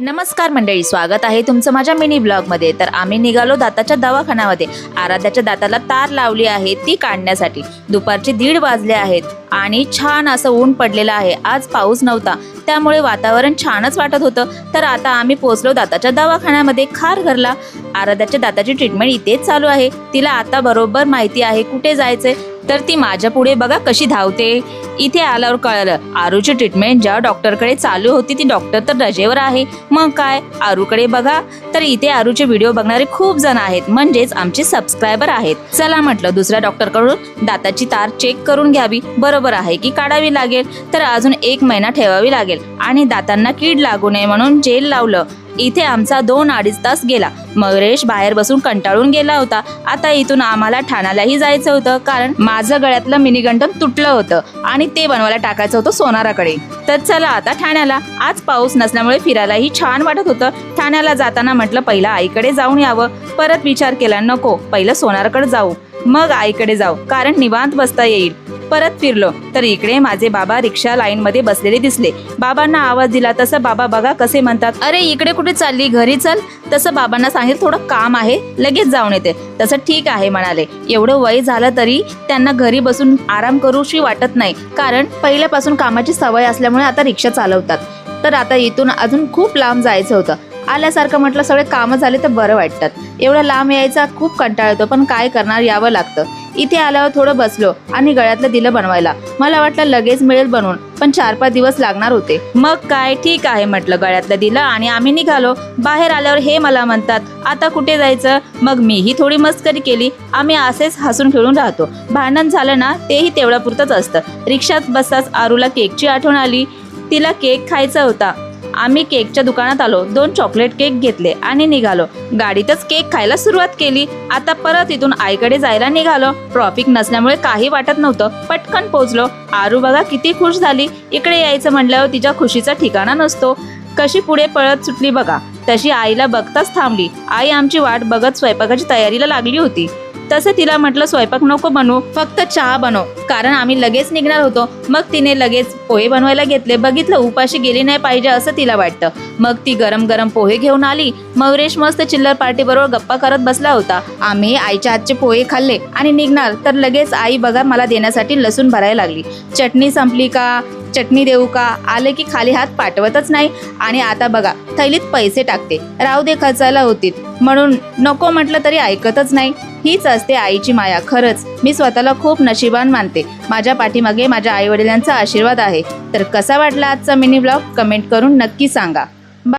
नमस्कार मंडळी, स्वागत आहे तुमचं माझ्या मिनी ब्लॉगमध्ये। तर आम्ही निघालो दाताच्या दवाखान्यामध्ये। आराध्याच्या दाताला तार लावली आहे ती काढण्यासाठी। दुपारचे 1:30 वाजले आहेत आणि छान असं ऊन पडलेलं आहे। आज पाऊस नव्हता त्यामुळे वातावरण छानच वाटत होतं। तर आता आम्ही पोहोचलो दाताच्या दवाखान्यामध्ये खारघरला। आराध्याच्या दाताची ट्रीटमेंट इथेच चालू आहे। तिला आता बरोबर माहिती आहे कुठे जायचंय, तर ती माझ्या पुढे बघा कशी धावते। इथे आल्यावर कळलं आरूची ट्रीटमेंट ज्या डॉक्टरकडे चालू होती ती डॉक्टर तर रजेवर आहे। मग काय, आरूकडे बघा तर इथे आरूचे व्हिडिओ बघणारे खूप जण आहेत, म्हणजेच आमचे सबस्क्रायबर आहेत। चला म्हटलं दुसऱ्या डॉक्टरकडून दाताची तार चेक करून घ्यावी, बरोबर आहे की काढावी लागेल। तर अजून 1 महिना ठेवावी लागेल आणि दातांना कीड लागू नये म्हणून जेल लावलं। इथे आमचा 2-2.5 तास गेला। मयुरेश बाहेर बसून कंटाळून गेला होता। आता इथून आम्हाला ठाण्यालाही जायचं होतं, कारण माझं गळ्यातलं मिनी गंठन तुटलं होतं आणि ते बनवायला टाकायचं होतं सोनाराकडे। तर चला आता ठाण्याला। आज पाऊस नसल्यामुळे फिरायलाही छान वाटत होतं। ठाण्याला जाताना म्हटलं पहिलं आईकडे जाऊन यावं, परत विचार केला नको पहिलं सोनाराकडे जाऊ मग आईकडे जाऊ, कारण निवांत बसता येईल। परत फिरलो तर इकडे माझे बाबा रिक्षा लाईन मध्ये बसलेले दिसले। बाबांना आवाज दिला तसं बाबा बघा कसे म्हणतात, अरे इकडे कुठे चालली, घरी चल। तसं बाबांना सांगितलं थोडं काम आहे लगेच जाऊन येते। तसं ठीक आहे म्हणाले। एवढं वय झालं तरी त्यांना घरी बसून आराम करूशी वाटत नाही, कारण पहिल्यापासून कामाची सवय असल्यामुळे आता रिक्षा चालवतात। तर आता इथून अजून खूप लांब जायचं होतं। आल्यासारखं म्हटलं सगळे कामं झाले तर बरं वाटतात। एवढं लांब यायचा खूप कंटाळा येतो, पण काय करणार, यावं लागतं। इथे आल्यावर थोडं बसलो आणि गळ्यातलं दिलं बनवायला। मला वाटलं लगेच मिळेल बनवून, पण 4-5 दिवस लागणार होते। मग काय ठीक आहे म्हटलं, गळ्यातलं दिलं आणि आम्ही निघालो। बाहेर आल्यावर हे मला म्हणतात आता कुठे जायचं। मग मीही थोडी मस्करी केली। आम्ही असेच हसून खेळून राहतो। भांडण झालं ना तेही तेवढ्यापुरतंच असतं। रिक्षात बसताच आरूला केकची आठवण आली, तिला केक खायचा होता। आम्ही केकच्या दुकानात आलो, 2 चॉकलेट केक घेतले आणि निघालो। गाडीतच केक खायला सुरुवात केली। आता परत इथून आईकडे जायला निघालो। ट्रॉफिक नसल्यामुळे काही वाटत नव्हतं, पटकन पोहोचलो। आरू बघा किती खुश झाली। इकडे यायचं म्हटल्यावर तिच्या खुशीचा ठिकाणा नसतो। कशी पुढे पळत सुटली बघा, तशी आईला बघताच थांबली। आई आमची वाट बघत स्वयंपाकाची तयारीला लागली होती। तसं तिला म्हटलं स्वयंपाक नको बनवू, फक्त चहा बनव, कारण आम्ही लगेच निघणार होतो। मग तिने लगेच पोहे बनवायला घेतले। बघितलं उपाशी गेली नाही पाहिजे असं तिला वाटतं। मग ती गरम गरम पोहे घेऊन आली। मयुरेश मस्त चिल्लर पार्टी बरोबर गप्पा करत बसला होता। आम्ही आईच्या हातचे पोहे खाल्ले आणि निघणार तर लगेच आई बघा मला देण्यासाठी लसूण भरायला लागली। चटणी संपली का, चटणी देऊ का, आले की खाली हात पाठवतच नाही। आणि आता बघा थैलीत पैसे टाकते, राहू दे खर्चायला होतील म्हणून, नको म्हटलं तरी ऐकतच नाही। हीच असते आईची माया। खरंच मी स्वतःला खूप नशिबान मानते। माझ्या पाठीमागे माझ्या आई वडिलांचा आशीर्वाद आहे। तर कसा वाटला आजचा मिनी ब्लॉग कमेंट करून नक्की सांगा।